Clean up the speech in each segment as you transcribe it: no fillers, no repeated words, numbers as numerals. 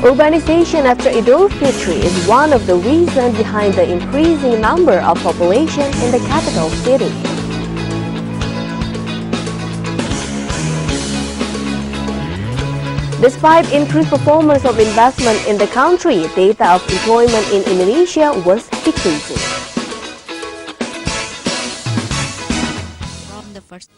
Urbanization after Idul Fitri is one of the reasons behind the increasing number of population in the capital city. Despite increased performance of investment in the country, data of employment in Indonesia was decreasing. From the first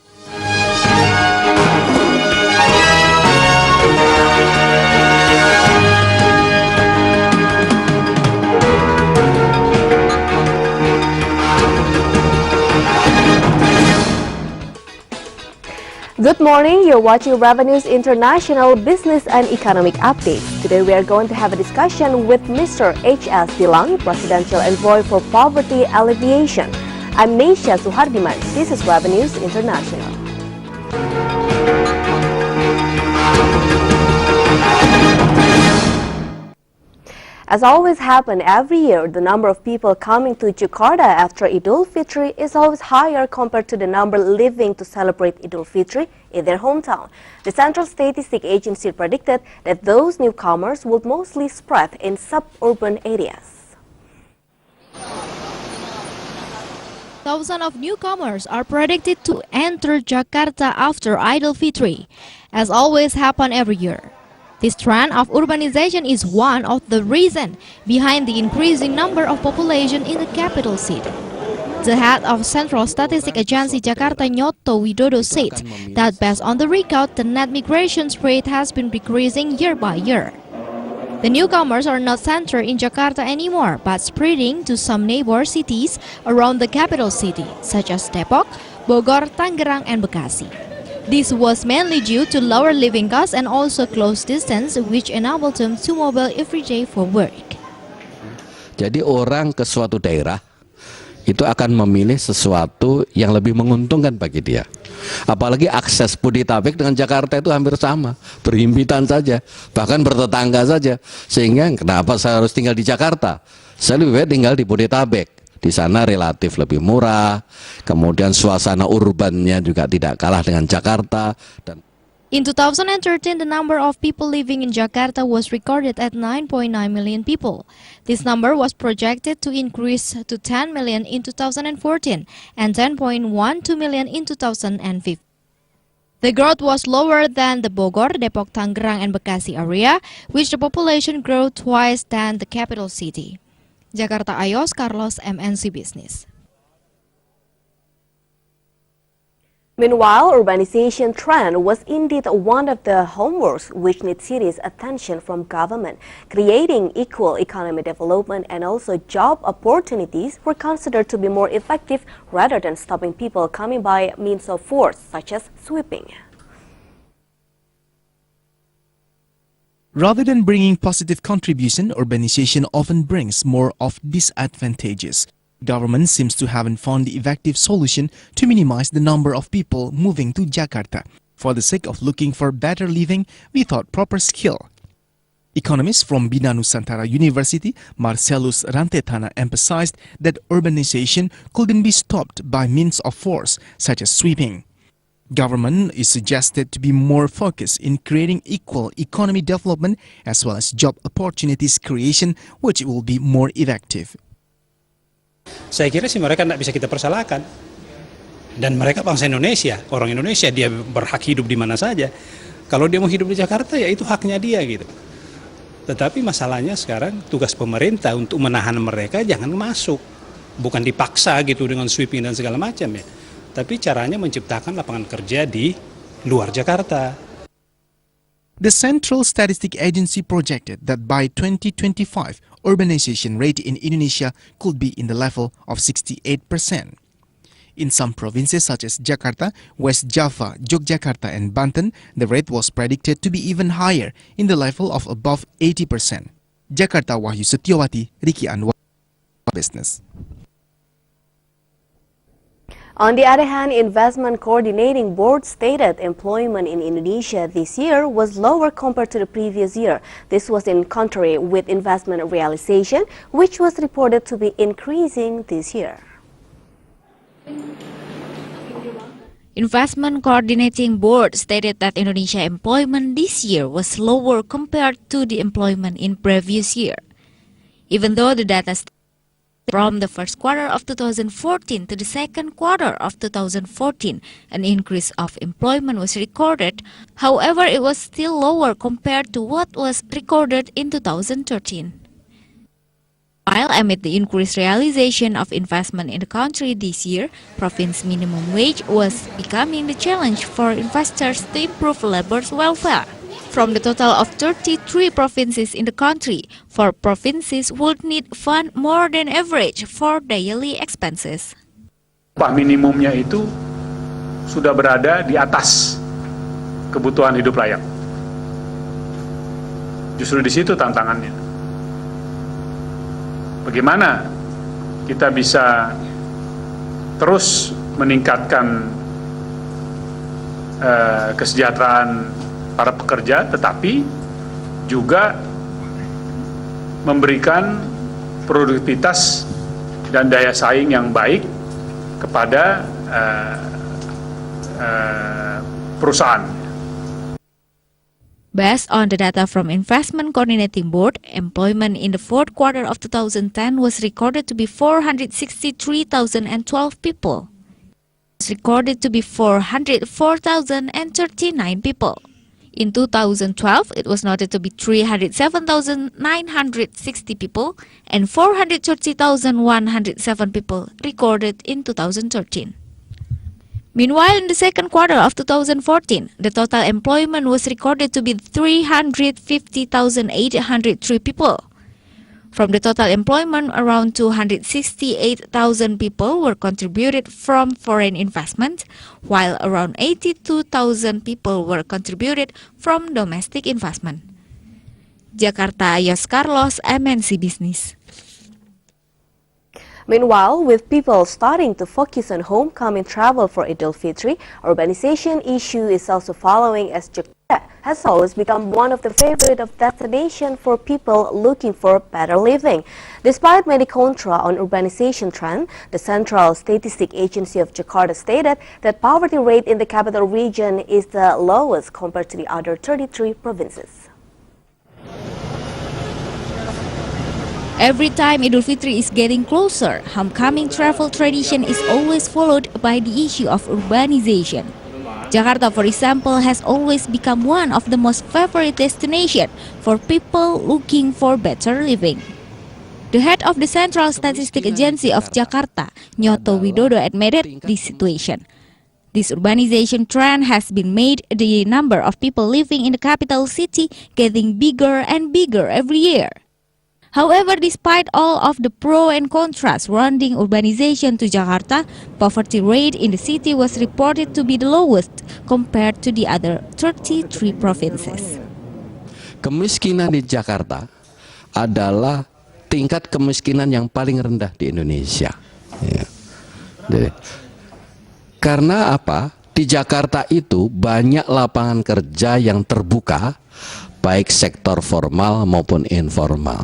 Good morning, you're watching Revenues International Business and Economic Updates. Today we are going to have a discussion with Mr. Hs.Dillon, Presidential Envoy for Poverty Alleviation. I'm Nesha Suhardiman. This is Revenues International. As always happens every year, the number of people coming to Jakarta after Idul Fitri is always higher compared to the number living to celebrate Idul Fitri in their hometown. The Central Statistic Agency predicted that those newcomers would mostly spread in suburban areas. thousands of newcomers are predicted to enter Jakarta after Idul Fitri, as always happen every year. This trend of urbanization is one of the reasons behind the increasing number of population in the capital city. The head of Central Statistic Agency Jakarta Nyoto Widodo said that based on the recount, the net migration rate has been decreasing year by year. The newcomers are not centered in Jakarta anymore, but spreading to some neighbor cities around the capital city, such as Depok, Bogor, Tangerang, and Bekasi. This was mainly due to lower living costs and also close distance, which enabled them to mobile every day for work. Jadi orang ke suatu daerah itu akan memilih sesuatu yang lebih menguntungkan bagi dia. Apalagi akses Bodetabek dengan Jakarta itu hampir sama, berhimpitan saja, bahkan bertetangga saja. Sehingga kenapa saya harus tinggal di Jakarta? Saya lebih baik tinggal di Bodetabek. Di sana relatif lebih murah, kemudian suasana urbannya juga tidak kalah dengan Jakarta. In 2013, the number of people living in Jakarta was recorded at 9.9 million people. This number was projected to increase to 10 million in 2014 and 10.12 million in 2015. The growth was lower than the Bogor, Depok, Tangerang, and Bekasi area, which the population grew twice than the capital city. Jakarta Ayos, Carlos, MNC Business. Meanwhile, urbanization trend was indeed one of the homeworks which needs serious attention from government. Creating equal economic development and also job opportunities were considered to be more effective rather than stopping people coming by means of force, such as sweeping. Rather than bringing positive contribution, urbanization often brings more of disadvantages. Government seems to haven't found the effective solution to minimize the number of people moving to Jakarta. For the sake of looking for better living without proper skill. Economist from Bina Nusantara University, Marcellus Rantetana, emphasized that urbanization couldn't be stopped by means of force, such as sweeping. Government is suggested to be more focused in creating equal economy development as well as job opportunities creation, which will be more effective. Saya kira sih mereka tidak bisa kita persalahkan. Dan mereka bangsa Indonesia, orang Indonesia, dia berhak hidup di mana saja. Kalau dia mau hidup di Jakarta, ya itu haknya dia gitu. Tetapi masalahnya sekarang tugas pemerintah untuk menahan mereka jangan masuk. Bukan dipaksa gitu dengan sweeping dan segala macam ya. Tapi caranya menciptakan lapangan kerja di luar Jakarta. The Central Statistic Agency projected that by 2025, urbanization rate in Indonesia could be in the level of 68%. In some provinces such as Jakarta, West Java, Yogyakarta, and Banten, the rate was predicted to be even higher in the level of above 80%. Jakarta, Wahyu Setiawati, Riki Anwar, Business. On the other hand, Investment Coordinating Board stated employment in Indonesia this year was lower compared to the previous year. This was in contrary with investment realization, which was reported to be increasing this year. Investment Coordinating Board stated that Indonesia employment this year was lower compared to the employment in previous year. Even though the data from the first quarter of 2014 to the second quarter of 2014, an increase of employment was recorded. However, it was still lower compared to what was recorded in 2013. While amid the increased realization of investment in the country this year, province minimum wage was becoming the challenge for investors to improve labor's welfare. From the total of 33 provinces in the country, 4 provinces would need fund more than average for daily expenses. Upah minimumnya itu sudah berada di atas kebutuhan hidup layak. Justru di situ tantangannya. Bagaimana kita bisa terus meningkatkan kesejahteraan para pekerja, tetapi juga memberikan produktivitas dan daya saing yang baik kepada perusahaan. Based on the data from Investment Coordinating Board, employment in the fourth quarter of 2010 was recorded to be 463,012 people. It was recorded to be 404,039 people. In 2012, it was noted to be 307,960 people and 430,107 people recorded in 2013. Meanwhile, in the second quarter of 2014, the total employment was recorded to be 350,803 people. From the total employment, around 268,000 people were contributed from foreign investment, while around 82,000 people were contributed from domestic investment. Jakarta, Yos Carlos, MNC Business. Meanwhile, with people starting to focus on homecoming travel for Idul Fitri, urbanization issue is also following, as Jakarta has always become one of the favorite of destination for people looking for better living. Despite many contra on urbanization trend, the Central Statistic Agency of Jakarta stated that poverty rate in the capital region is the lowest compared to the other 33 provinces. Every time Idul Fitri is getting closer, homecoming travel tradition is always followed by the issue of urbanization. Jakarta, for example, has always become one of the most favorite destinations for people looking for better living. The head of the Central Statistic Agency of Jakarta, Nyoto Widodo, admitted this situation. This urbanization trend has been made the number of people living in the capital city getting bigger and bigger every year. However, despite all of the pro and cons surrounding urbanization to Jakarta, poverty rate in the city was reported to be the lowest compared to the other 33 provinces. Kemiskinan di Jakarta adalah tingkat kemiskinan yang paling rendah di Indonesia. Ya. Karena apa? Di Jakarta itu banyak lapangan kerja yang terbuka, baik sektor formal maupun informal.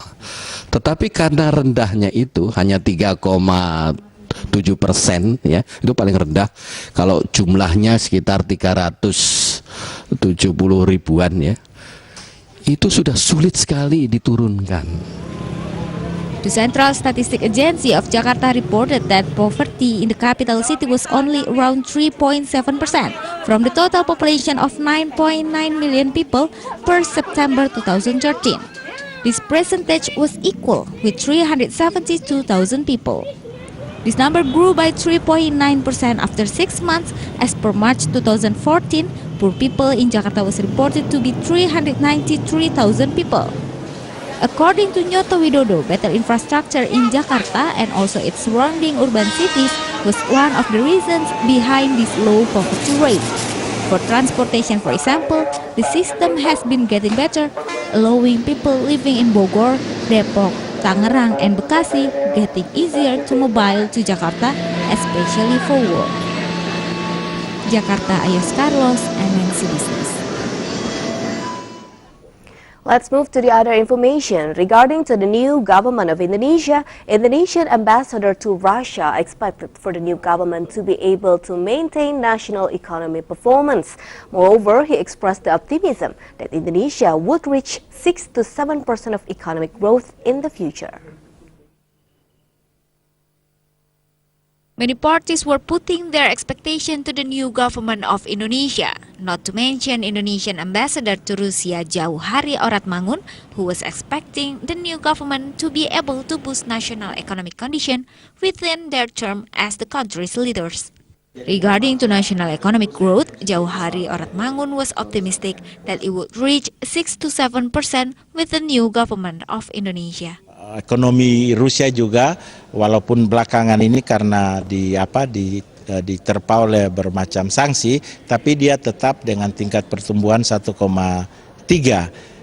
Tetapi karena rendahnya itu hanya 3,7%, ya, itu paling rendah. Kalau jumlahnya sekitar 370 ribuan, ya, itu sudah sulit sekali diturunkan. The Central Statistic Agency of Jakarta reported that poverty in the capital city was only around 3.7% from the total population of 9.9 million people per September 2013. This percentage was equal with 372,000 people. This number grew by 3.9% after 6 months. As per March 2014, poor people in Jakarta was reported to be 393,000 people. According to Nyoto Widodo, better infrastructure in Jakarta and also its surrounding urban cities was one of the reasons behind this low poverty rate. For transportation, for example, the system has been getting better, allowing people living in Bogor, Depok, Tangerang, and Bekasi getting easier to mobile to Jakarta, especially for work. Jakarta, Ayos Carlos, MNC Business. Let's move to the other information. Regarding to the new government of Indonesia, Indonesian ambassador to Russia expected for the new government to be able to maintain national economy performance. Moreover, he expressed the optimism that Indonesia would reach 6 to 7% of economic growth in the future. Many parties were putting their expectation to the new government of Indonesia, not to mention Indonesian ambassador to Russia Jauhari Oratmangun, who was expecting the new government to be able to boost national economic condition within their term as the country's leaders. Regarding to national economic growth, Jauhari Oratmangun was optimistic that it would reach 6 to 7% with the new government of Indonesia. Ekonomi Rusia juga walaupun belakangan ini karena diterpa oleh bermacam sanksi, tapi dia tetap dengan tingkat pertumbuhan 1,3.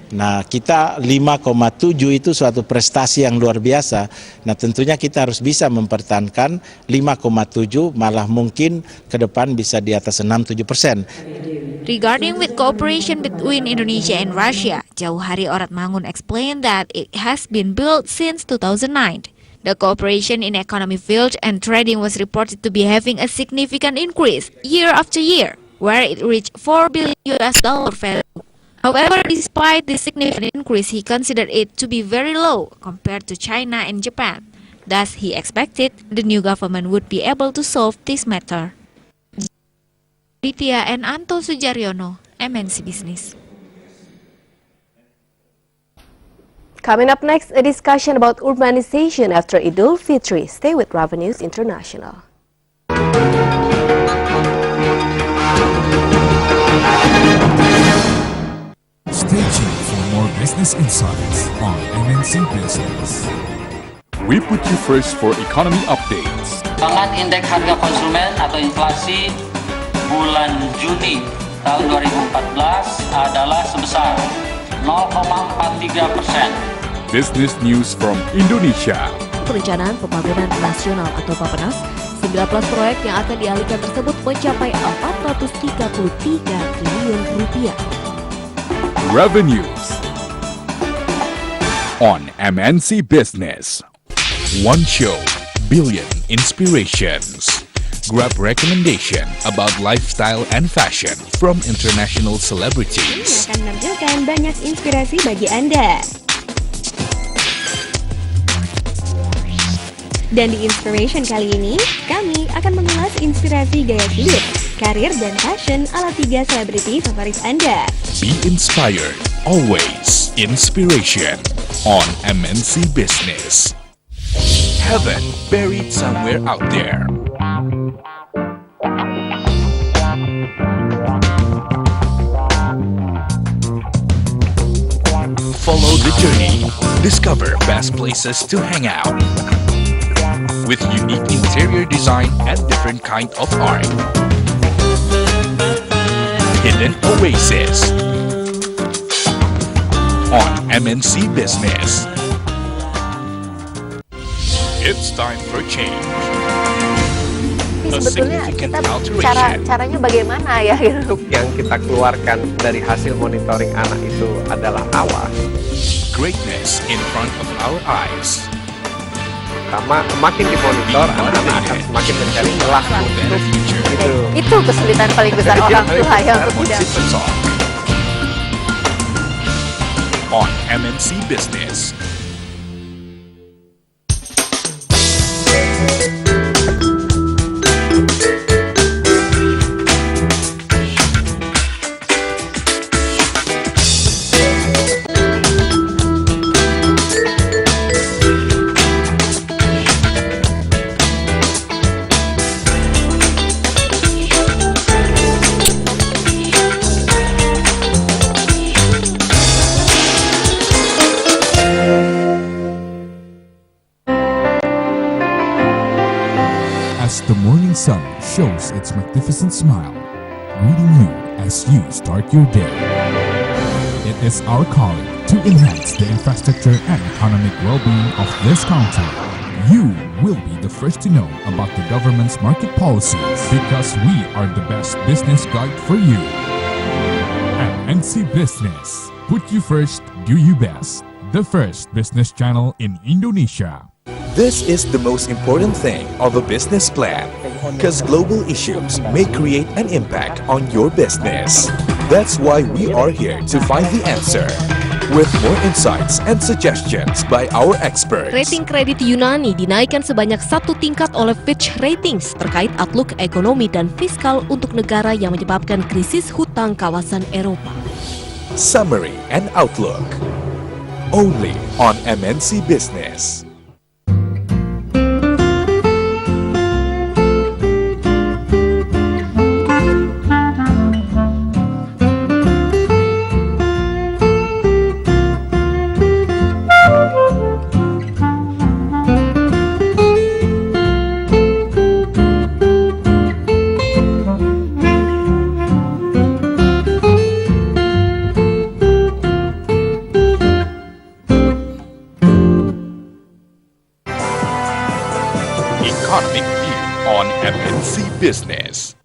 Nah, kita 5,7 itu suatu prestasi yang luar biasa. Nah, tentunya kita harus bisa mempertahankan 5,7, malah mungkin ke depan bisa di atas 6-7%. Regarding with cooperation between Indonesia and Russia, Jauhari Oratmangun explained that it has been built since 2009. The cooperation in economy field and trading was reported to be having a significant increase year after year, where it reached $4 billion value. However, despite this significant increase, he considered it to be very low compared to China and Japan. Thus, he expected the new government would be able to solve this matter. Ditya and Anto Sujaryono, MNC Business. Coming up next, a discussion about urbanization after Idul Fitri. Stay with Raven News International. Stay tuned for more business insights on MNC Business. We put you first for economy updates. Perkembangan indeks harga konsumen atau inflasi bulan Juni tahun 2014 adalah sebesar 0,43%. Business news from Indonesia. Perencanaan Pembangunan Nasional atau Bappenas, 19 proyek yang akan dialihkan tersebut mencapai 433 triliun rupiah. Revenues on MNC Business. One show, billion inspirations. Grab recommendation about lifestyle and fashion from international celebrities. Akan menampilkan banyak inspirasi bagi Anda. Dan di Inspiration kali ini, kami akan mengulas inspirasi gaya hidup, karir, dan fashion ala 3 selebriti favorit Anda. Be inspired, always inspiration on MNC Business. Heaven buried somewhere out there. Follow the journey. Discover best places to hang out. With unique interior design and different kind of art. Hidden Oasis on MNC Business. It's time for change. Sebetulnya kita caranya bagaimana ya? Yang kita keluarkan dari hasil monitoring anak itu adalah awas. Greatness in front of our eyes. Makin dimonitor, anak-anak akan semakin mencari celah untuk itu kesulitan paling besar orang tua ya untuk tidak. On MNC Business. The morning sun shows its magnificent smile, greeting you as you start your day. It is our calling to enhance the infrastructure and economic well-being of this country. You will be the first to know about the government's market policies because we are the best business guide for you. And MNC Business. Put you first, do you best. The first business channel in Indonesia. This is the most important thing of a business plan, because global issues may create an impact on your business. That's why we are here to find the answer, with more insights and suggestions by our experts. Rating kredit Yunani dinaikkan sebanyak 1 tingkat oleh Fitch Ratings terkait outlook ekonomi dan fiskal untuk negara yang menyebabkan krisis hutang kawasan Eropa. Summary and outlook, only on MNC Business. Economic View on MNC Business.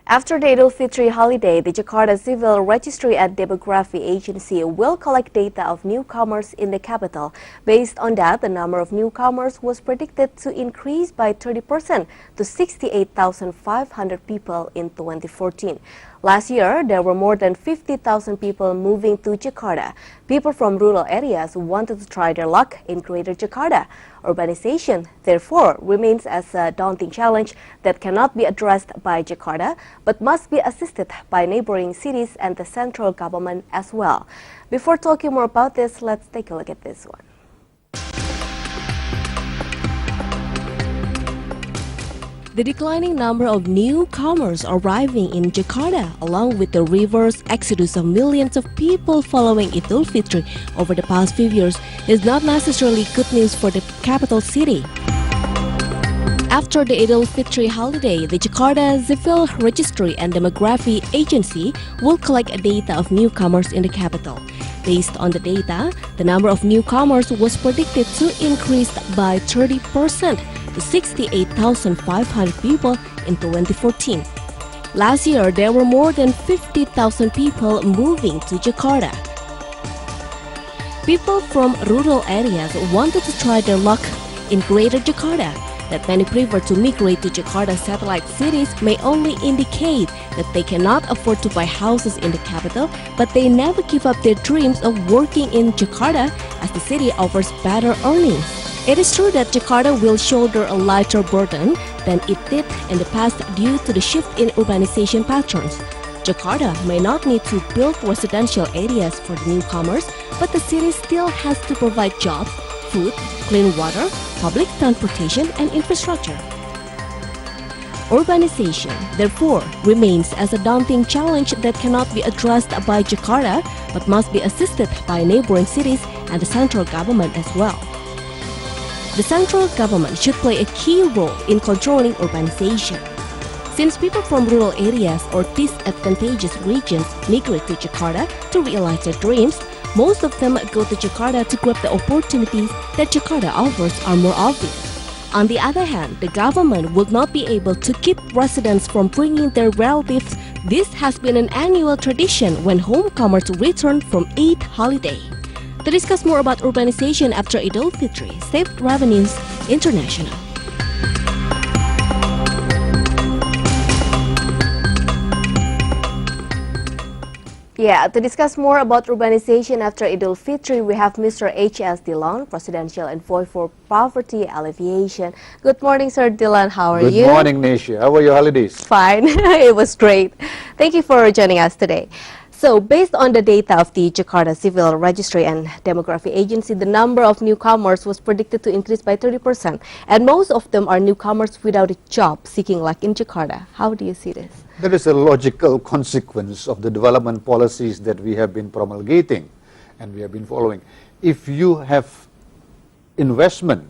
After the Idul Fitri holiday, the Jakarta Civil Registry and Demography Agency will collect data of newcomers in the capital. Based on that, the number of newcomers was predicted to increase by 30% to 68,500 people in 2014. Last year, there were more than 50,000 people moving to Jakarta. People from rural areas wanted to try their luck in Greater Jakarta. Urbanization, therefore, remains as a daunting challenge that cannot be addressed by Jakarta, but must be assisted by neighboring cities and the central government as well. Before talking more about this, let's take a look at this one. The declining number of newcomers arriving in Jakarta, along with the reverse exodus of millions of people following Idul Fitri over the past few years, is not necessarily good news for the capital city. After the Idul Fitri holiday, the Jakarta Civil Registry and Demography Agency will collect data of newcomers in the capital. Based on the data, the number of newcomers was predicted to increase by 30%. To 68,500 people in 2014. Last year, there were more than 50,000 people moving to Jakarta. People from rural areas wanted to try their luck in Greater Jakarta. That many prefer to migrate to Jakarta's satellite cities may only indicate that they cannot afford to buy houses in the capital, but they never give up their dreams of working in Jakarta as the city offers better earnings. It is true that Jakarta will shoulder a lighter burden than it did in the past due to the shift in urbanization patterns. Jakarta may not need to build residential areas for the newcomers, but the city still has to provide jobs, food, clean water, public transportation, and infrastructure. Urbanization, therefore, remains as a daunting challenge that cannot be addressed by Jakarta, but must be assisted by neighboring cities and the central government as well. The central government should play a key role in controlling urbanization. Since people from rural areas or disadvantaged regions migrate to Jakarta to realize their dreams, most of them go to Jakarta to grab the opportunities that Jakarta offers are more obvious. On the other hand, the government will not be able to keep residents from bringing their relatives. This has been an annual tradition when homecomers return from Eid holiday. To discuss more about urbanization after Idul Fitri, Saved Revenues International. Yeah, to discuss more about urbanization after Idul Fitri, we have Mr. Hs.Dillon, Presidential Envoy for Poverty Alleviation. Good morning, Sir Dillon. How are you? Good morning, Nisha. How were your holidays? Fine. It was great. Thank you for joining us today. So, based on the data of the Jakarta Civil Registry and Demography Agency, the number of newcomers was predicted to increase by 30%, and most of them are newcomers without a job seeking luck in Jakarta. How do you see this? That is a logical consequence of the development policies that we have been promulgating and we have been following. If you have investment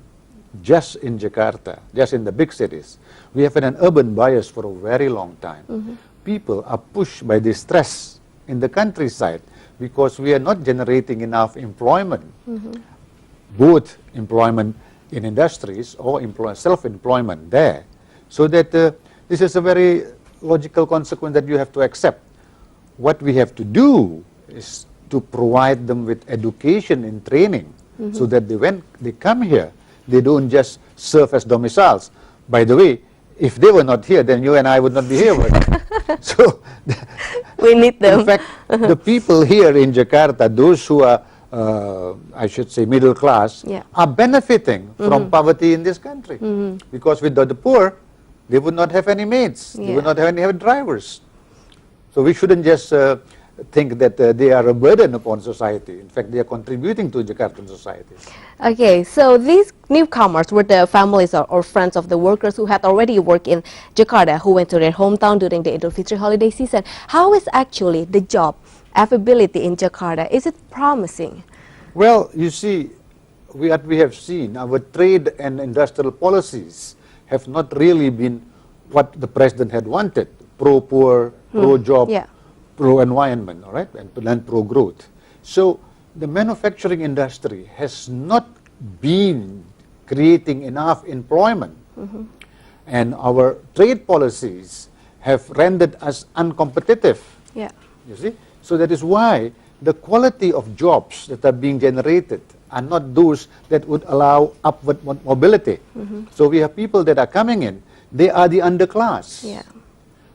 just in Jakarta, just in the big cities, we have had an urban bias for a very long time. People are pushed by the stress in the countryside because we are not generating enough employment, both employment in industries or self-employment there. So that this is a very logical consequence that you have to accept. What we have to do is to provide them with education and training, so that when they come here, they don't just serve as domiciles. By the way, if they were not here, then you and I would not be here. So we need them. In fact, the people here in Jakarta, those who are, I should say, middle class, are benefiting from poverty in this country. Because without the poor, they would not have any maids, they would not have any drivers. So we shouldn't just think that they are a burden upon society. In fact, they are contributing to Jakartan society. Okay, so these newcomers were the families or friends of the workers who had already worked in Jakarta, who went to their hometown during the Idul Fitri holiday season. How is actually the job availability in Jakarta? Is it promising? Well, you see, what we have seen, our trade and industrial policies have not really been what the president had wanted: pro-poor, pro-job, pro-environment, all right, and pro-growth. So the manufacturing industry has not been creating enough employment, and our trade policies have rendered us uncompetitive. You see, so that is why the quality of jobs that are being generated are not those that would allow upward mobility. So we have people that are coming in, they are the underclass.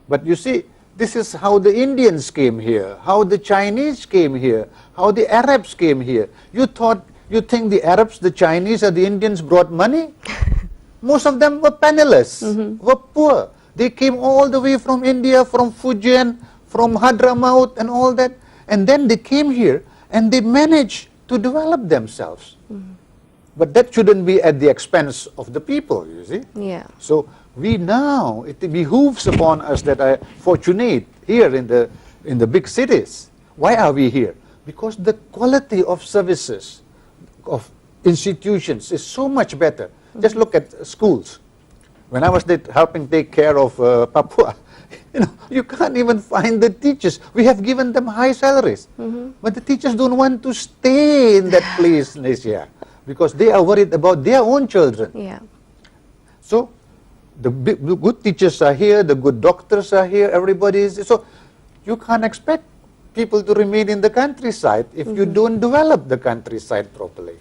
But you see, this is how the Indians came here, how the Chinese came here, how the Arabs came here. You think the Arabs, the Chinese, or the Indians brought money? Most of them were penniless, were poor. They came all the way from India, from Fujian, from Hadramaut and all that. And then they came here and they managed to develop themselves. But that shouldn't be at the expense of the people, you see. So we now, it behooves upon us that are fortunate here in the big cities. Why are we here? Because the quality of services, of institutions is so much better. Just look at schools. When I was helping take care of Papua, you can't even find the teachers. We have given them high salaries, but the teachers don't want to stay in that place, Nesia, because they are worried about their own children. So the good teachers are here, the good doctors are here, everybody is. So you can't expect people to remain in the countryside if you don't develop the countryside properly.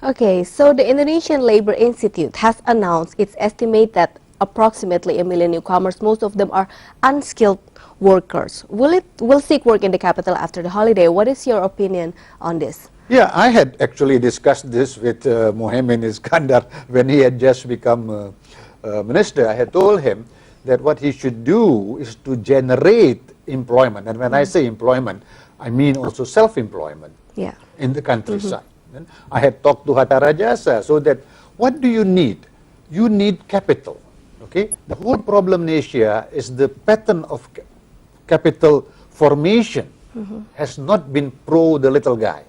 Okay, so the Indonesian Labor Institute has announced its estimate that approximately 1 million newcomers, most of them are unskilled workers, will seek work in the capital after the holiday. What is your opinion on this? Yeah, I had actually discussed this with Mohammed Iskandar when he had just become minister. I had told him that what he should do is to generate employment. And when I say employment, I mean also self-employment in the countryside. And I had talked to Hatta Rajasa, so that what do you need? You need capital. Okay? The whole problem in Asia is the pattern of capital formation has not been pro the little guy,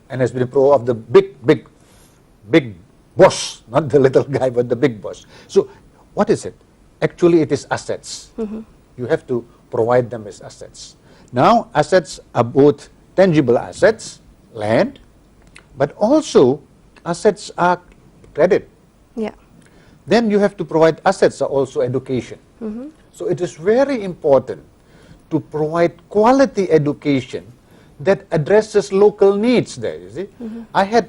and has been pro of the big boss, not the little guy, but the big boss. So what is it? Actually, it is assets. You have to provide them as assets. Now, assets are both tangible assets, land, but also assets are credit. Then you have to provide assets are also education. So it is very important to provide quality education that addresses local needs there, you see.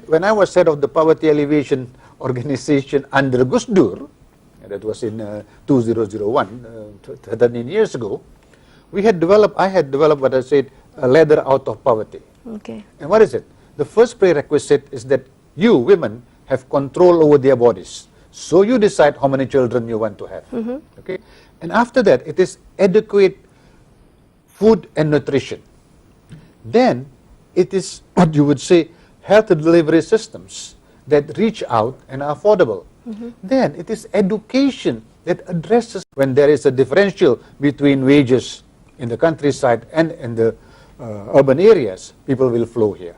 When I was head of the Poverty Alleviation Organization under Gus Dur, that was in 2001, 13 years ago, I had developed what I said, a ladder out of poverty. And what is it? The first prerequisite is that you, women, have control over their bodies. So you decide how many children you want to have. Okay? And after that, it is adequate food and nutrition. Then it is what you would say health delivery systems that reach out and are affordable. Then it is education that addresses when there is a differential between wages in the countryside and in the urban areas, people will flow here.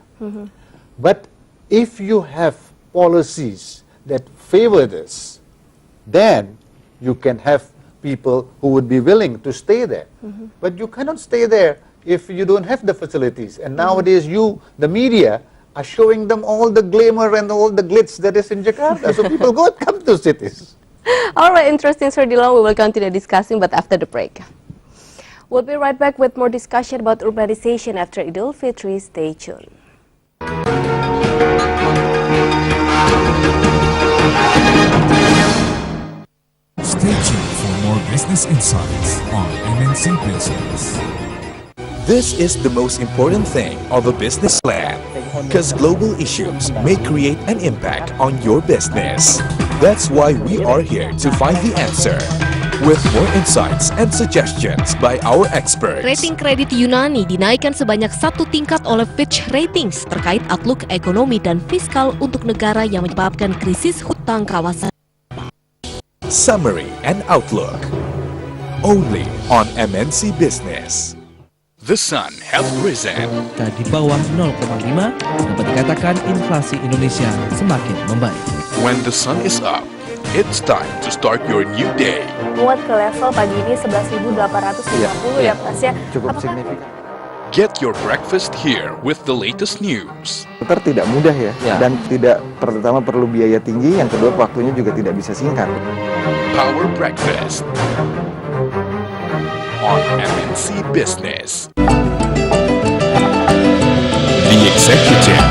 But if you have policies that favor this, then you can have people who would be willing to stay there. But you cannot stay there if you don't have the facilities. And nowadays the media, are showing them all the glamour and all the glitz that is in Jakarta. So people come to cities. All right, interesting, Hs.Dillon. We will continue discussing, but after the break. We'll be right back with more discussion about urbanization after Idul Fitri. Stay tuned. Stay tuned for more business insights on MNC Business. This is the most important thing of a business plan, because global issues may create an impact on your business. That's why we are here to find the answer, with more insights and suggestions by our experts. Rating kredit Yunani dinaikkan sebanyak 1 tingkat oleh Fitch Ratings terkait outlook ekonomi dan fiskal untuk negara yang menyebabkan krisis hutang kawasan. Summary and outlook, only on MNC Business. The sun has risen. Di bawah 0,5 dapat dikatakan inflasi Indonesia semakin membaik. When the sun is up, it's time to start your new day. Muat ke level pagi ini 11.850 ya Pasnya. Cukup signifikan. Get your breakfast here with the latest news. Tidak mudah ya, dan pertama perlu biaya tinggi, yang kedua waktunya juga tidak bisa singkat. Power Breakfast on MNC Business. The Executive.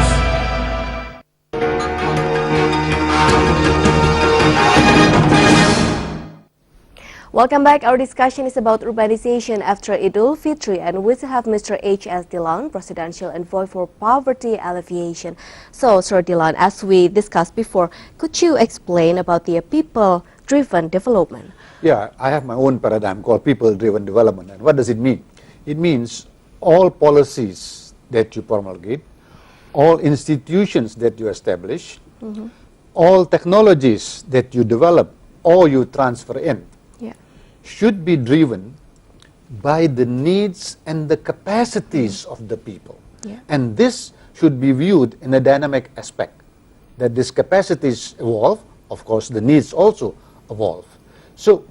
Welcome back. Our discussion is about urbanization after Idul Fitri, and we have Mr. Hs.Dillon, Presidential Envoy for Poverty Alleviation. So, Hs.Dillon, as we discussed before, could you explain about the people-driven development? Yeah, I have my own paradigm called people-driven development. And what does it mean? It means all policies that you promulgate, all institutions that you establish, all technologies that you develop or you transfer in, should be driven by the needs and the capacities of the people. And this should be viewed in a dynamic aspect, that these capacities evolve, of course the needs also evolve. So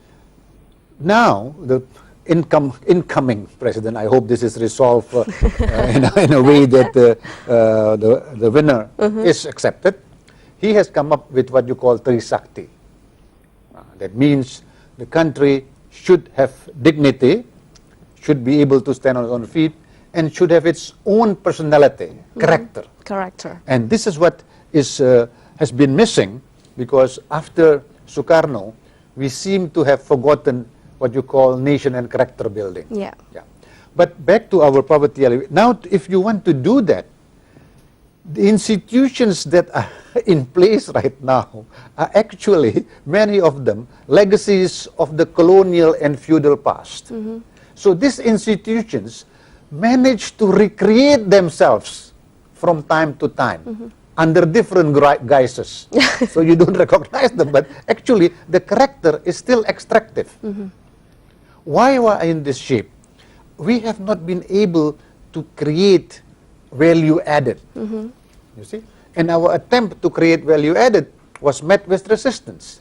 now the incoming president, I hope this is resolved in a way that the winner is accepted. He has come up with what you call Trisakti. That means the country should have dignity, should be able to stand on its own feet, and should have its own personality, character. And this is what has been missing, because after Sukarno, we seem to have forgotten what you call nation and character building. But back to our poverty alleviation. Now, if you want to do that, the institutions that are in place right now are actually, many of them, legacies of the colonial and feudal past. So these institutions manage to recreate themselves from time to time under different guises. So you don't recognize them, but actually the character is still extractive. Why we are in this shape? We have not been able to create value added. You see? And our attempt to create value added was met with resistance.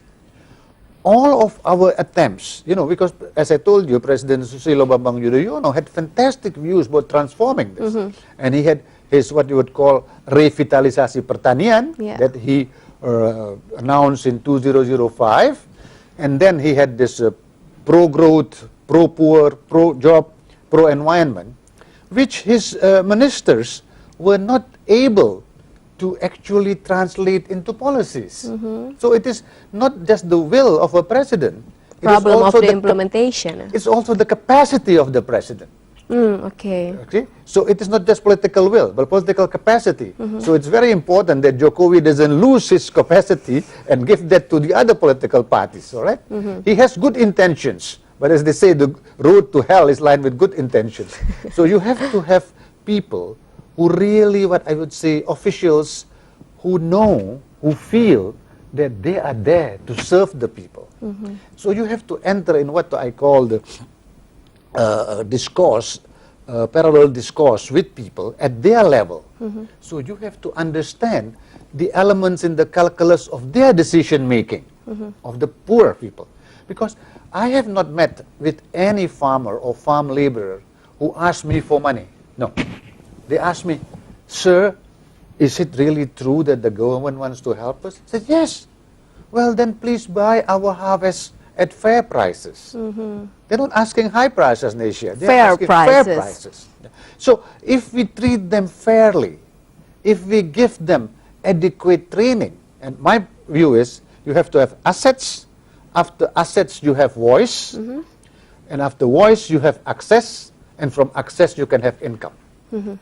All of our attempts, because as I told you, President Susilo Bambang Yudhoyono had fantastic views about transforming this. And he had his what you would call revitalisasi pertanian that he announced in 2005. And then he had this pro-growth, pro-poor, pro-job, pro-environment, which his ministers were not able to actually translate into policies. So it is not just the will of a president. Problem of the implementation. It's also the capacity of the president. Okay. So it is not just political will, but political capacity. So it's very important that Jokowi doesn't lose his capacity and give that to the other political parties, all right? He has good intentions, but as they say, the road to hell is lined with good intentions. So you have to have people who really, what I would say, officials who know, who feel that they are there to serve the people. So you have to enter in what I call the discourse, parallel discourse with people at their level. So you have to understand the elements in the calculus of their decision making, of the poor people. Because I have not met with any farmer or farm laborer who asked me for money. No. They asked me, "Sir, is it really true that the government wants to help us?" I said, "Yes." well then please buy our harvest at fair prices. They're not asking high prices in Asia. They're Fair asking prices. fair prices. So if we treat them fairly, if we give them adequate training, and my view is you have to have assets, after assets you have voice, and after voice you have access, and from access you can have income.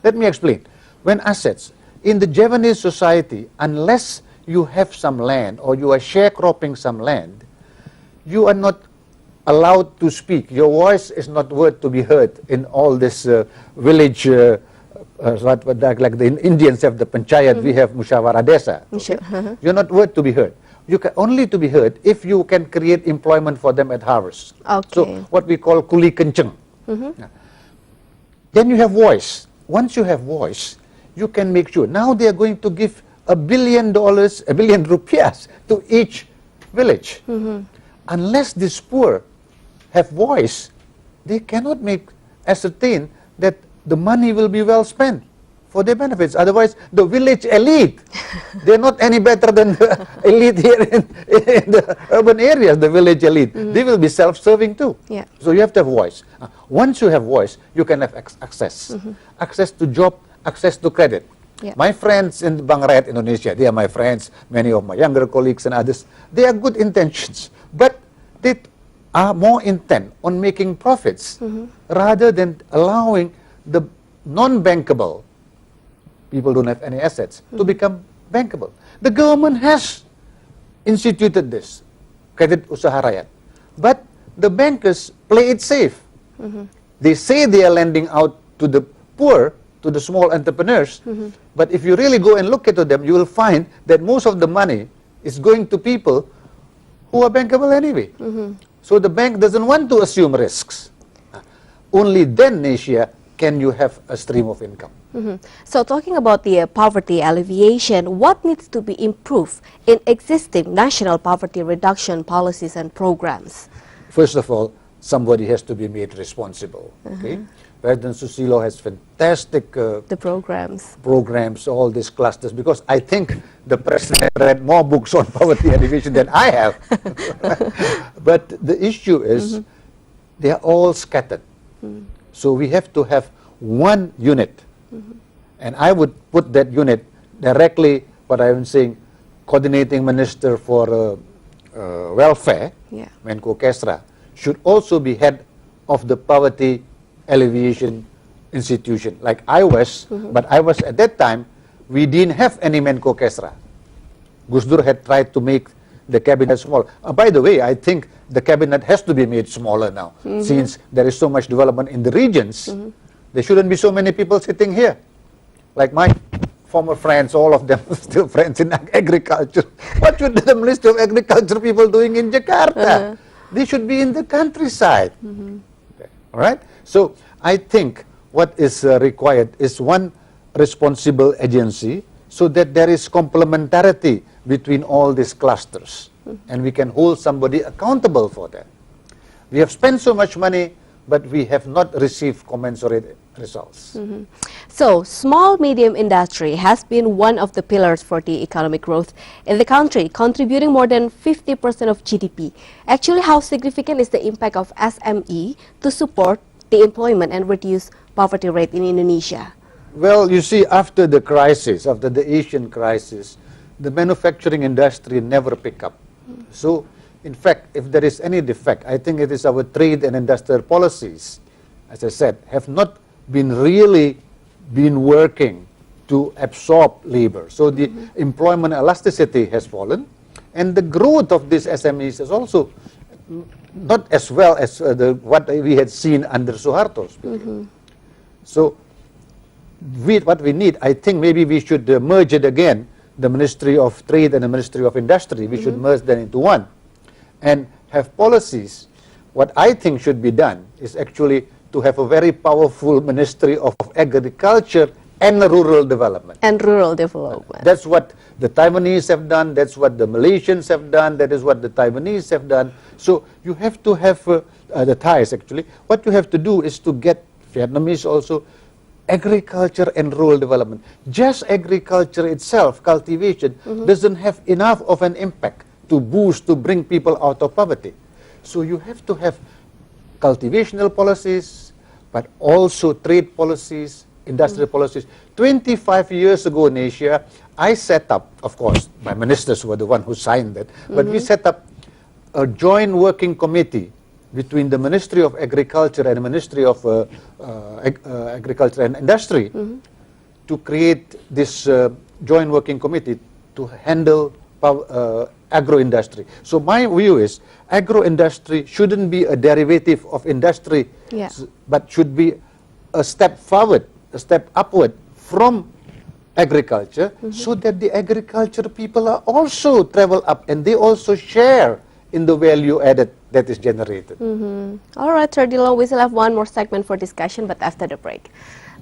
Let me explain. When assets, in the Javanese society, unless you have some land or you are sharecropping some land, you are not allowed to speak. Your voice is not worth to be heard in all this village, like the Indians have the panchayat, we have mushawara desa. Okay? You're not worth to be heard. You can only to be heard if you can create employment for them at harvest. So what we call kuli kenceng. Then you have voice. Once you have voice, you can make sure. Now they are going to give $1 billion, $1 billion rupiahs to each village. Unless these poor have voice, they cannot ascertain that the money will be well spent for their benefits. Otherwise, the village elite, they're not any better than the elite here in the urban areas, the village elite. They will be self-serving too. So you have to have voice. Once you have voice, you can have access. Access to job, access to credit. My friends in Bangladesh, Indonesia, they are my friends, many of my younger colleagues and others, they are good intentions, but they are more intent on making profits rather than allowing the non-bankable, people don't have any assets, to become bankable. The government has instituted this, Kredit Usaha Rakyat, but the bankers play it safe. They say they are lending out to the poor, to the small entrepreneurs, but if you really go and look at them, you will find that most of the money is going to people who are bankable anyway. So the bank doesn't want to assume risks. Only then, in Asia, can you have a stream of income. So talking about the poverty alleviation, what needs to be improved in existing national poverty reduction policies and programs? First of all, somebody has to be made responsible. Okay? President Susilo has fantastic programs, all these clusters, because I think the president read more books on poverty alleviation than I have. But the issue is they are all scattered. So we have to have one unit. And I would put that unit directly, what I am saying, coordinating minister for welfare, Menko Kesra, should also be head of the poverty alleviation institution. Like I was, but I was at that time, we didn't have any Menko Kesra. Gus Dur had tried to make the cabinet small. By the way, I think the cabinet has to be made smaller now, since there is so much development in the regions. There shouldn't be so many people sitting here. Like my former friends, all of them still friends in agriculture. What should the Minister of Agriculture people doing in Jakarta? They should be in the countryside. Okay. All right? So I think what is required is one responsible agency so that there is complementarity between all these clusters. And we can hold somebody accountable for that. We have spent so much money, but we have not received commensurate results. So, small-medium industry has been one of the pillars for the economic growth in the country, contributing more than 50% of GDP. Actually, how significant is the impact of SME to support the employment and reduce poverty rate in Indonesia? Well, you see, after the crisis, after the Asian crisis, the manufacturing industry never picked up. So, in fact, if there is any defect, I think it is our trade and industrial policies, as I said, have not really been working to absorb labor. So the employment elasticity has fallen, and the growth of these SMEs is also not as well as what we had seen under Suharto's period. So what we need, I think maybe we should merge it again, the Ministry of Trade and the Ministry of Industry. We should merge them into one and have policies. What I think should be done is actually to have a very powerful Ministry of Agriculture and Rural Development. That's what the Taiwanese have done, that's what the Malaysians have done, that is what the Taiwanese have done. So you have to have, the Thais actually, what you have to do is to get Vietnamese also, agriculture and rural development. Just agriculture itself, cultivation, doesn't have enough of an impact to boost, to bring people out of poverty. So you have to have cultivational policies, but also trade policies, industrial policies. 25 years ago in Asia, I set up, of course, my ministers were the one who signed that, but we set up a joint working committee between the Ministry of Agriculture and the Ministry of Agriculture and Industry to create this joint working committee to handle agro-industry. So my view is agro-industry shouldn't be a derivative of industry, but should be a step forward, a step upward from agriculture, so that the agriculture people are also travel up and they also share in the value added that is generated. All right, Hs.Dillon, we still have one more segment for discussion, but after the break.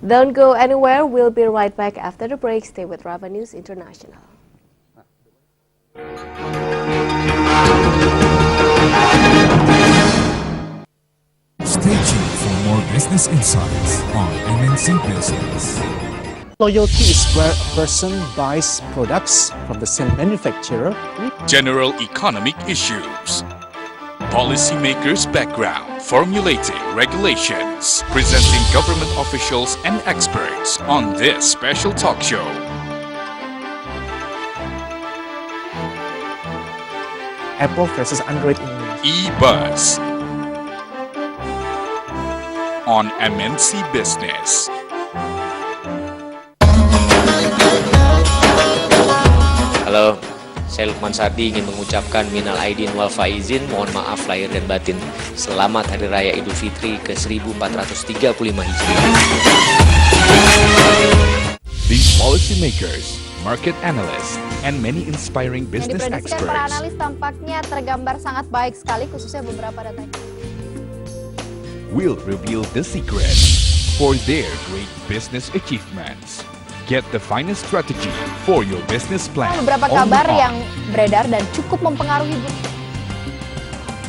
Don't go anywhere. We'll be right back after the break. Stay with Rava News International. Stay tuned for more business insights on MNC Business. Loyalty is where a person buys products from the same manufacturer. General economic issues. Policymakers' background, formulating regulations, presenting government officials and experts on this special talk show. Apple versus Android in Indonesia. E-Buzz on MNC Business. Halo, saya Lukman Sardi ingin mengucapkan minal aidin wal faizin, mohon maaf lahir dan batin. Selamat Hari Raya Idul Fitri ke 1435 Hijriah. These policymakers, market analysts, and many inspiring business Yang diprediksikan para experts analis tampaknya tergambar sangat baik sekali, khususnya beberapa data. will reveal the secret for their great business achievements. Get the finest strategy for your business plan. Beberapa kabar yang beredar dan cukup mempengaruhi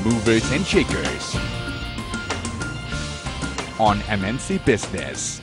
Movers and Shakers on MNC Business.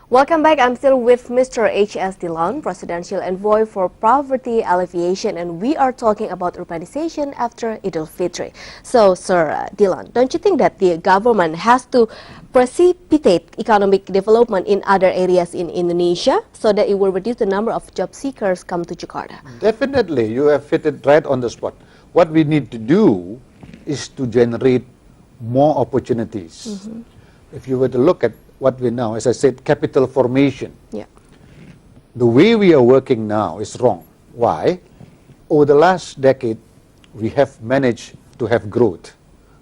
Welcome back. I'm still with Mr. Hs.Dillon, Presidential Envoy for Poverty Alleviation, and we are talking about urbanization after Idul Fitri. So, Sir Dillon, don't you think that the government has to precipitate economic development in other areas in Indonesia so that it will reduce the number of job seekers come to Jakarta? Definitely, you have hit it right on the spot. What we need to do is to generate more opportunities. If you were to look at what we now, as I said, capital formation. The way we are working now is wrong. Why? Over the last decade, we have managed to have growth.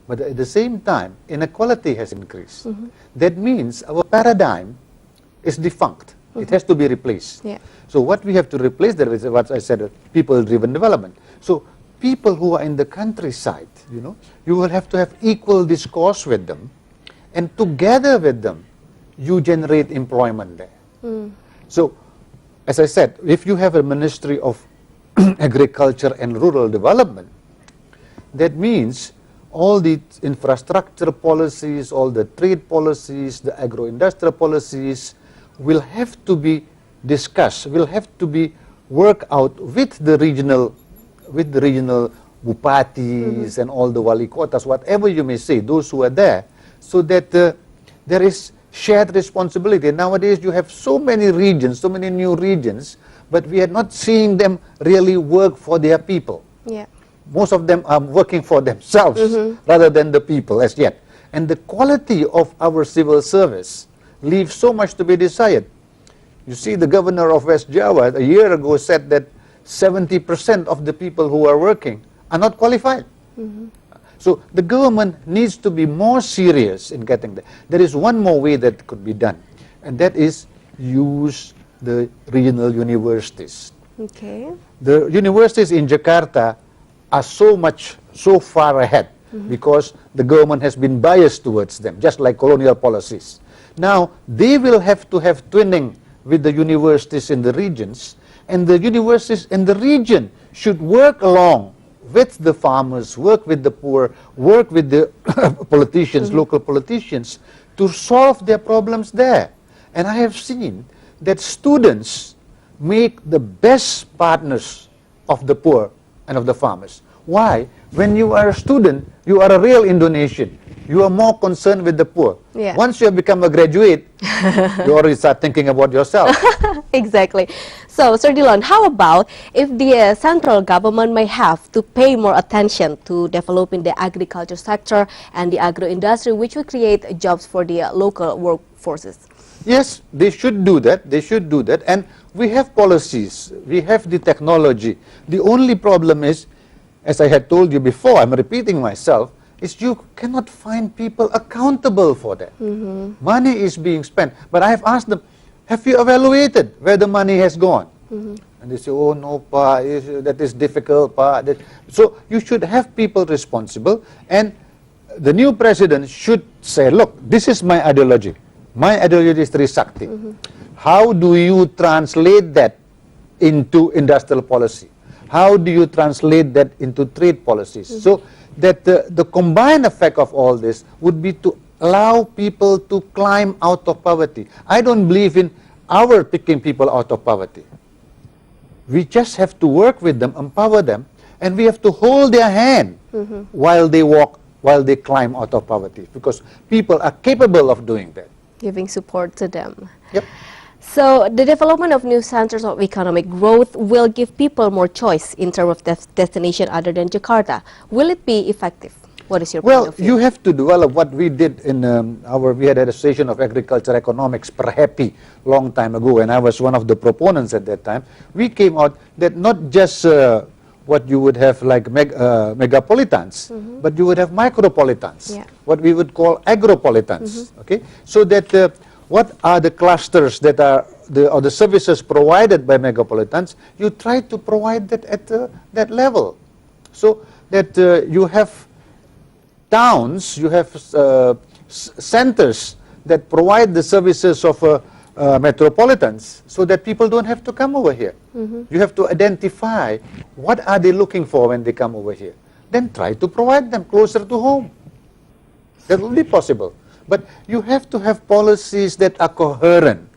But at the same time, inequality has increased. That means our paradigm is defunct. It has to be replaced. So what we have to replace there is what I said, people-driven development. So people who are in the countryside, you will have to have equal discourse with them, and together with them, you generate employment there. So, as I said, if you have a Ministry of Agriculture and Rural Development, that means all the infrastructure policies, all the trade policies, the agro-industrial policies will have to be discussed, will have to be worked out with the regional bupatis and all the wali kotas, whatever you may say, those who are there, so that there is shared responsibility. Nowadays you have so many regions, so many new regions, but we are not seeing them really work for their people. Most of them are working for themselves rather than the people as yet. And the quality of our civil service leaves so much to be desired. You see, the governor of West Java a year ago said that 70% of the people who are working are not qualified. So the government needs to be more serious in getting there. There is one more way that could be done, and that is use the regional universities. The universities in Jakarta are so far ahead because the government has been biased towards them, just like colonial policies. Now they will have to have twinning with the universities in the regions, and the universities in the region should work along with the farmers, work with the poor, work with the politicians, local politicians, to solve their problems there. And I have seen that students make the best partners of the poor and of the farmers. Why? When you are a student, you are a real Indonesian. You are more concerned with the poor. Yeah. Once you have become a graduate, you already start thinking about yourself. Exactly. So, Sir Dillon, how about if the central government may have to pay more attention to developing the agriculture sector and the agro industry, which will create jobs for the local workforces? Yes, they should do that. They should do that. And we have policies. We have the technology. The only problem is, as I had told you before, I'm repeating myself, is you cannot find people accountable for that. Money is being spent. But I have asked them, have you evaluated where the money has gone? And they say, oh no, Pa, that is difficult, Pa. So you should have people responsible. And the new president should say, look, this is my ideology. My ideology is Trisakti. How do you translate that into industrial policy? How do you translate that into trade policies? So that the combined effect of all this would be to allow people to climb out of poverty. I don't believe in our picking people out of poverty. We just have to work with them, empower them, and we have to hold their hand while they walk, while they climb out of poverty, because people are capable of doing that. Giving support to them. Yep. So the development of new centers of economic growth will give people more choice in terms of destination other than Jakarta. Will it be effective? What is your point of view? You have to develop what we did in we had a session of agriculture economics per happy long time ago, and I was one of the proponents at that time. We came out that not just what you would have like megapolitans, but you would have micropolitans, what we would call agropolitans. Okay, so that what are the clusters that are the services provided by megapolitans? You try to provide that at that level, so that you have towns, you have centers that provide the services of metropolitans, so that people don't have to come over here. You have to identify what are they looking for when they come over here. Then try to provide them closer to home. That will be possible. But you have to have policies that are coherent,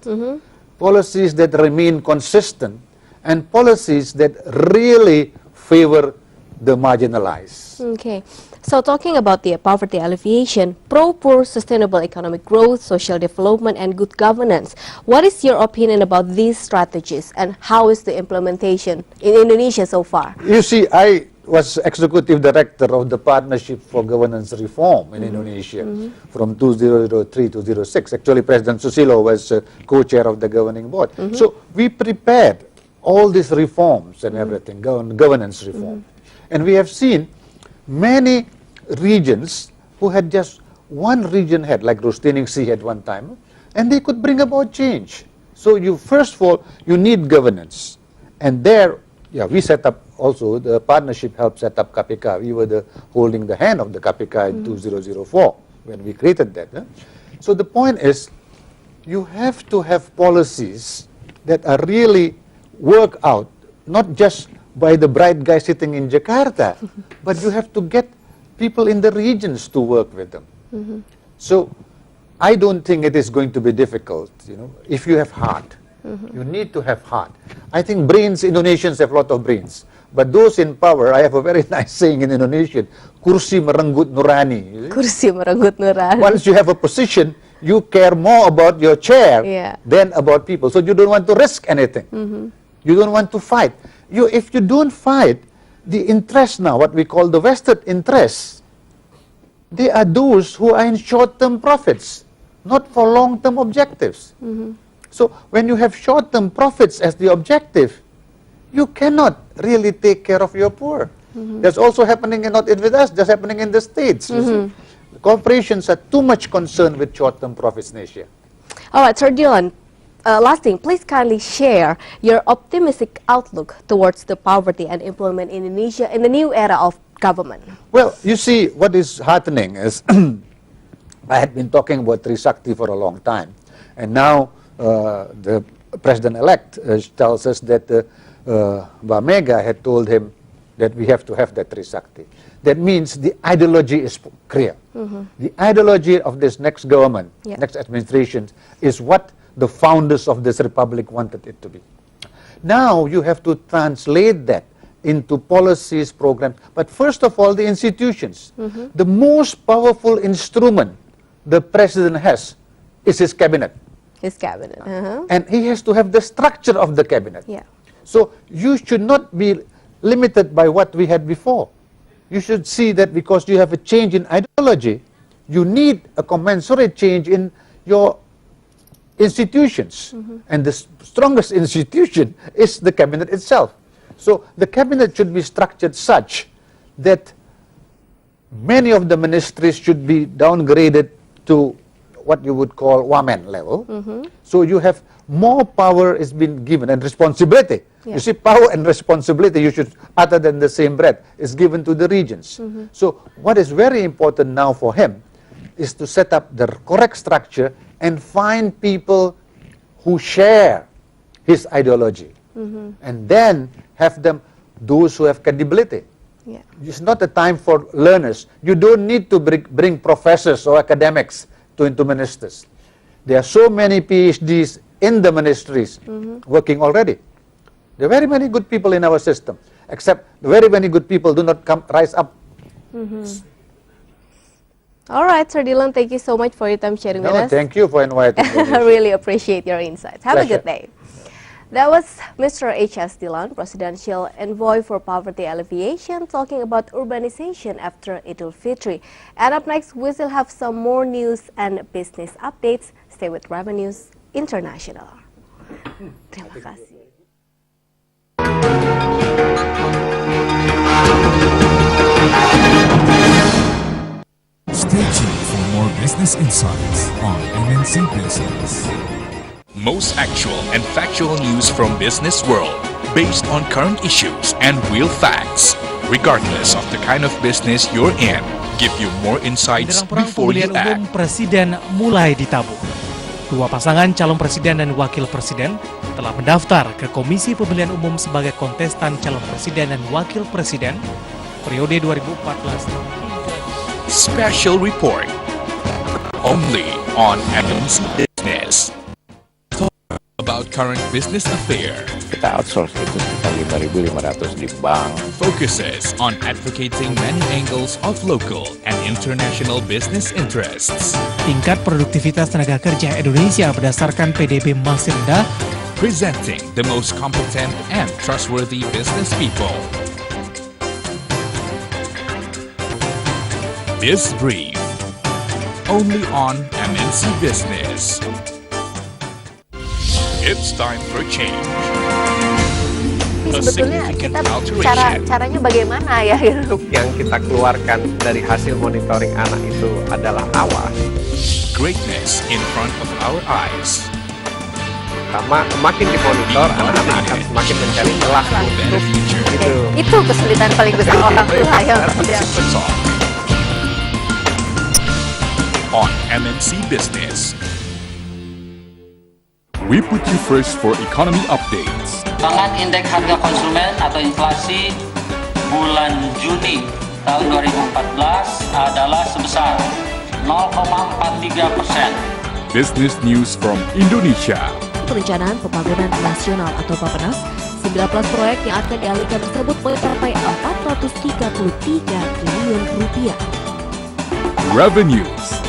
policies that remain consistent, and policies that really favor the marginalized. Okay. So talking about the poverty alleviation, pro-poor sustainable economic growth, social development, and good governance, what is your opinion about these strategies, and how is the implementation in Indonesia so far? You see, I was executive director of the Partnership for Governance Reform in Indonesia from 2003 to 2006. Actually, President Susilo was co-chair of the governing board. So we prepared all these reforms and everything, governance reform. And we have seen many regions who had just one region head, like Rustiningsih had one time, and they could bring about change. So you, first of all, you need governance. And there, we set up also, the partnership helped set up KPK. We were holding the hand of the KPK in 2004 when we created that. So the point is, you have to have policies that are really work out, not just by the bright guy sitting in Jakarta, but you have to get people in the regions to work with them. So I don't think it is going to be difficult, if you have heart. You need to have heart. I think brains, Indonesians have a lot of brains. But those in power, I have a very nice saying in Indonesian, kursi merenggut nurani. Kursi merenggut nurani. Once you have a position, you care more about your chair than about people. So you don't want to risk anything. You don't want to fight. If you don't fight, the interest now, what we call the vested interests, they are those who are in short-term profits, not for long-term objectives. So when you have short-term profits as the objective, you cannot really take care of your poor. That's also happening not with us, that's happening in the States. The corporations are too much concerned with short-term profits in Asia. All right, Sir Dillon, last thing, please kindly share your optimistic outlook towards the poverty and employment in Indonesia in the new era of government. Well, you see, what is heartening is, I had been talking about Trisakti for a long time, and now the president-elect tells us that Mbak Mega had told him that we have to have that Trisakti. That means the ideology is clear. The ideology of this next government, next administration, is what the founders of this republic wanted it to be. Now you have to translate that into policies, programs, but first of all the institutions. The most powerful instrument the president has is his cabinet. His cabinet. And he has to have the structure of the cabinet. Yeah. So you should not be limited by what we had before. You should see that because you have a change in ideology, you need a commensurate change in your institutions. And the strongest institution is the cabinet itself. So the cabinet should be structured such that many of the ministries should be downgraded to what you would call Wamen level. So you have more power is being given and responsibility. You see, power and responsibility, you should utter than the same breath, is given to the regions. So what is very important now for him is to set up the correct structure and find people who share his ideology. And then have them, those who have credibility. It's not a time for learners. You don't need to bring professors or academics into ministers. There are so many PhDs in the ministries working already. There are very many good people in our system, except very many good people do not rise up. All right, Sir Dillon, thank you so much for your time sharing with us. Thank you for inviting me. I really appreciate your insights. Have Pleasure. a good day. That was Mr. Hs.Dillon, Presidential Envoy for Poverty Alleviation, talking about urbanization after Idul Fitri. And up next, we still have some more news and business updates. Stay with Revenues International. Terima kasih. Stay tuned for more business insights on MNC Business. Most actual and factual news from business world based on current issues and real facts, regardless of the kind of business you're in. Give you more insights before you act. Presiden mulai ditabung. Dua pasangan calon presiden dan wakil presiden telah mendaftar ke Komisi Pemilihan Umum sebagai kontestan calon presiden dan wakil presiden periode 2014. Special report only on MNC Business. About current business affair. Kita outsource itu sekitar 5.500 di bank. Focuses on advocating many angles of local and international business interests. Tingkat produktivitas tenaga kerja Indonesia berdasarkan PDB masih rendah. Presenting the most competent and trustworthy business people. Biz Brief. Only on MNC Business. It's time for change. A Sebetulnya significant kita alteration. caranya bagaimana ya? Yang kita keluarkan dari hasil monitoring anak itu adalah awas. Greatness in front of our eyes. Makin dimonitor, anak-anak akan semakin mencari celah untuk itu. Itu kesulitan paling besar orang tua yang tidak. On MNC Business. We put you first for economy updates. Perkembangan indeks harga konsumen atau inflasi bulan Juni tahun 2014 adalah sebesar 0,43%. Business news from Indonesia. Perencanaan Pembangunan Nasional atau Bappenas, 19 proyek yang akan dialihkan tersebut mencapai 433 triliun rupiah. Revenues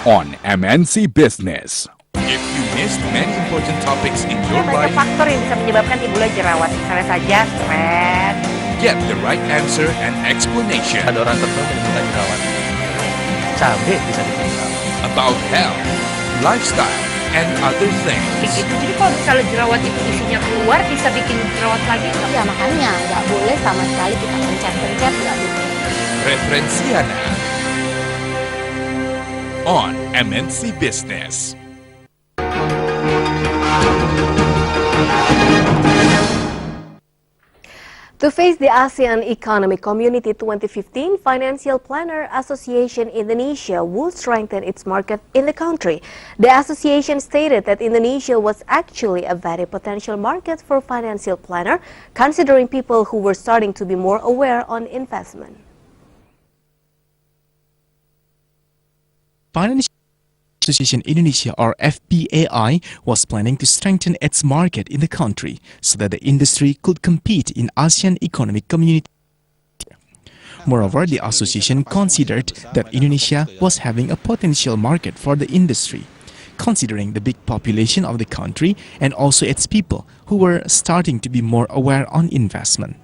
on MNC Business. If you missed many important topics in your life, banyak faktor yang bisa menyebabkan timbulnya jerawat. Misalnya saja stres. get the right answer and explanation. Ada orang tertentu yang menimbulkan jerawat. Cabai bisa bikin jerawat. About health, lifestyle, and other things. Begitu. Jadi kalau misalnya jerawat itu isinya keluar, bisa bikin jerawat lagi. Ya makanya nggak boleh sama sekali kita pencet-pencet, nggak boleh. Referensiana on MNC Business. To face the ASEAN Economic Community 2015, Financial Planner Association Indonesia will strengthen its market in the country. The association stated that Indonesia was actually a very potential market for financial planner, considering people who were starting to be more aware on investment. Financial Association Indonesia, or FPAI, was planning to strengthen its market in the country so that the industry could compete in ASEAN Economic Community. Moreover, the association considered that Indonesia was having a potential market for the industry, considering the big population of the country and also its people who were starting to be more aware on investment.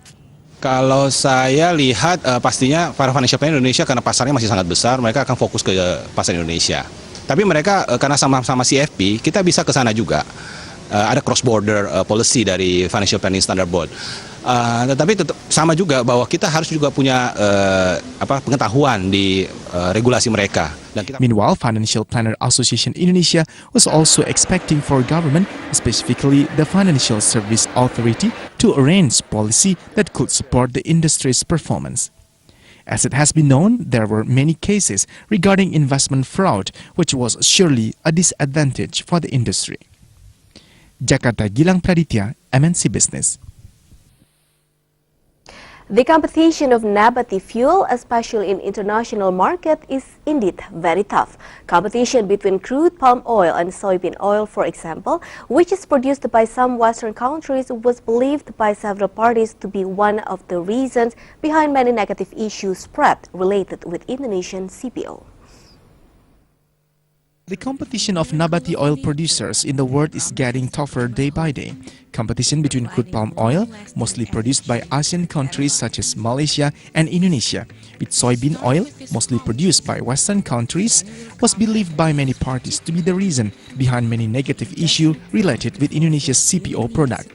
Kalau saya lihat pastinya para financial planner Indonesia karena pasarnya masih sangat besar, mereka akan fokus ke pasar Indonesia. Tapi mereka karena sama-sama CFP, kita bisa ke sana juga. Ada cross border policy dari Financial Planning Standard Board. Tetapi tetap sama juga bahwa kita harus juga punya pengetahuan di regulasi mereka. Meanwhile, Financial Planner Association Indonesia was also expecting for government, specifically the Financial Service Authority, to arrange policy that could support the industry's performance. As it has been known, there were many cases regarding investment fraud, which was surely a disadvantage for the industry. Jakarta, Gilang Praditya, MNC Business. The competition of nabati fuel, especially in international market, is indeed very tough. Competition between crude palm oil and soybean oil, for example, which is produced by some Western countries, was believed by several parties to be one of the reasons behind many negative issues spread related with Indonesian CPO. The competition of nabati oil producers in the world is getting tougher day by day. Competition between crude palm oil, mostly produced by ASEAN countries such as Malaysia and Indonesia, with soybean oil, mostly produced by Western countries, was believed by many parties to be the reason behind many negative issues related with Indonesia's CPO product.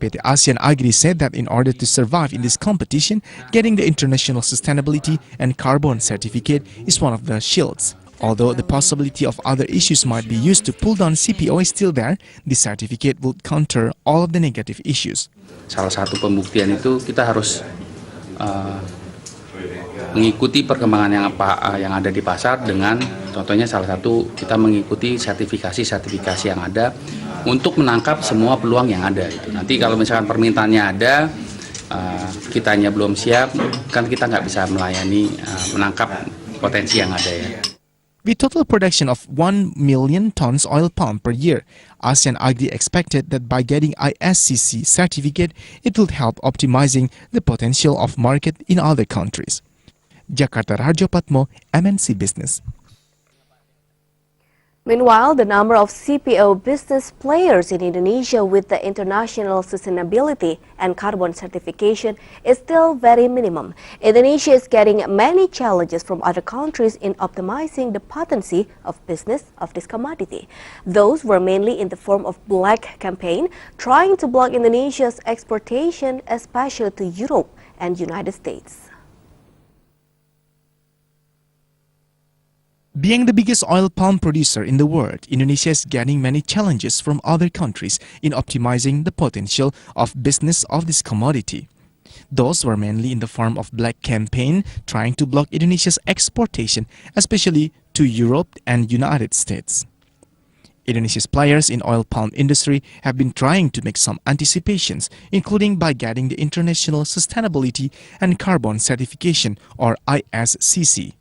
PT ASEAN Agri said that in order to survive in this competition, getting the international sustainability and carbon certificate is one of the shields. Although the possibility of other issues might be used to pull down CPO is still there, the certificate would counter all of the negative issues. Salah satu pembuktian itu kita harus mengikuti perkembangan yang ada di pasar dengan contohnya salah satu kita mengikuti sertifikasi yang ada untuk menangkap semua peluang yang ada itu. Nanti kalau misalkan permintaannya ada, kitanya belum siap, kan kita nggak bisa melayani menangkap potensi yang ada ya. With total production of 1 million tons oil palm per year, ASEAN Agri expected that by getting ISCC certificate, it will help optimizing the potential of market in other countries. Jakarta, Raharjo Patmo, MNC Business. Meanwhile, the number of CPO business players in Indonesia with the international sustainability and carbon certification is still very minimum. Indonesia is getting many challenges from other countries in optimizing the potency of business of this commodity. Those were mainly in the form of black campaign, trying to block Indonesia's exportation, especially to Europe and United States. Being the biggest oil palm producer in the world, Indonesia is getting many challenges from other countries in optimizing the potential of business of this commodity. Those were mainly in the form of black campaign trying to block Indonesia's exportation, especially to Europe and United States. Indonesia's players in oil palm industry have been trying to make some anticipations, including by getting the International Sustainability and Carbon Certification, or ISCC.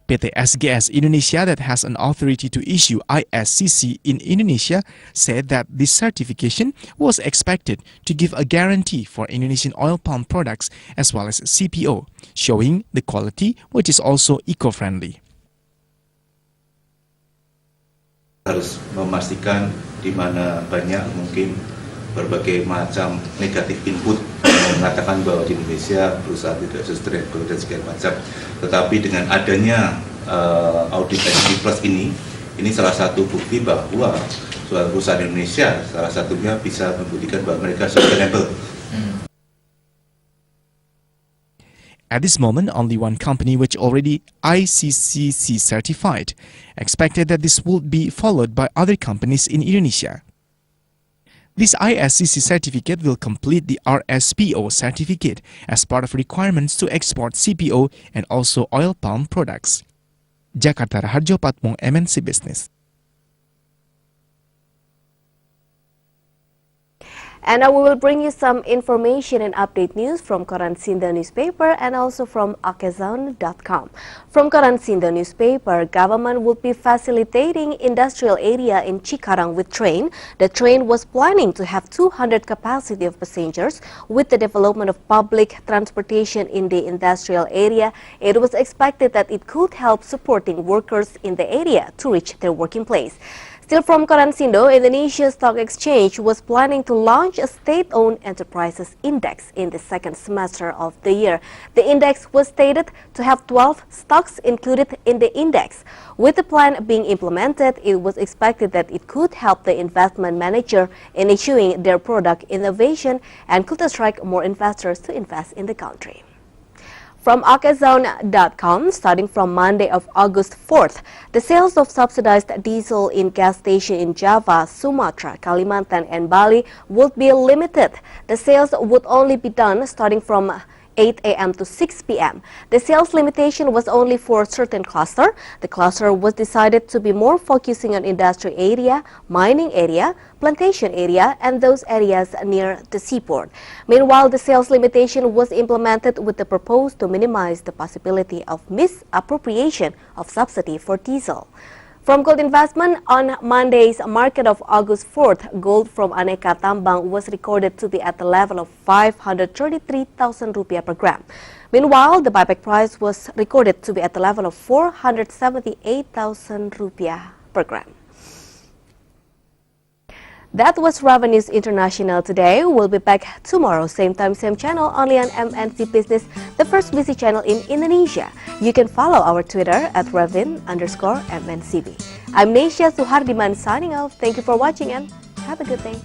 PT SGS Indonesia, that has an authority to issue ISCC in Indonesia, said that this certification was expected to give a guarantee for Indonesian oil palm products as well as CPO, showing the quality which is also eco-friendly. Harus memastikan di mana banyak mungkin berbagai macam negatif input yang mengatakan bahwa di Indonesia perusahaan tidak sustainable dan segala macam. Tetapi dengan adanya audit ISCC Plus ini salah satu bukti bahwa suatu perusahaan Indonesia salah satunya bisa membuktikan bahwa mereka sustainable. At this moment, only one company which already ICCC certified, expected that this would be followed by other companies in Indonesia. This ISCC certificate will complete the RSPO certificate as part of requirements to export CPO and also oil palm products. Jakarta, Raharjo Patmo, MNC Business. And now we will bring you some information and update news from Koran Sinda newspaper and also from Hs.Dillon.com. From Koran Sinda newspaper, government will be facilitating industrial area in Cikarang with train. The train was planning to have 200 capacity of passengers. With the development of public transportation in the industrial area, it was expected that it could help supporting workers in the area to reach their working place. Still from Koran Sindo, Indonesia Stock Exchange was planning to launch a state-owned enterprises index in the second semester of the year. The index was stated to have 12 stocks included in the index. With the plan being implemented, it was expected that it could help the investment manager in issuing their product innovation and could attract more investors to invest in the country. From Hs.Dillon.com, starting from Monday of August 4th, the sales of subsidized diesel in gas stations in Java, Sumatra, Kalimantan and Bali would be limited. The sales would only be done starting from 8 a.m. to 6 p.m. The sales limitation was only for a certain cluster. The cluster was decided to be more focusing on industry area, mining area, plantation area, and those areas near the seaport. Meanwhile, the sales limitation was implemented with the purpose to minimize the possibility of misappropriation of subsidy for diesel. From gold investment, on Monday's market of August 4th, gold from Aneka Tambang was recorded to be at the level of 533,000 rupiah per gram. Meanwhile, the buyback price was recorded to be at the level of 478,000 rupiah per gram. That was Raven News International today. We'll be back tomorrow, same time, same channel, only on MNC Business, the first busy channel in Indonesia. You can follow our Twitter at Ravin_MNCB. I'm Nesha Suhardiman signing off. Thank you for watching and have a good day.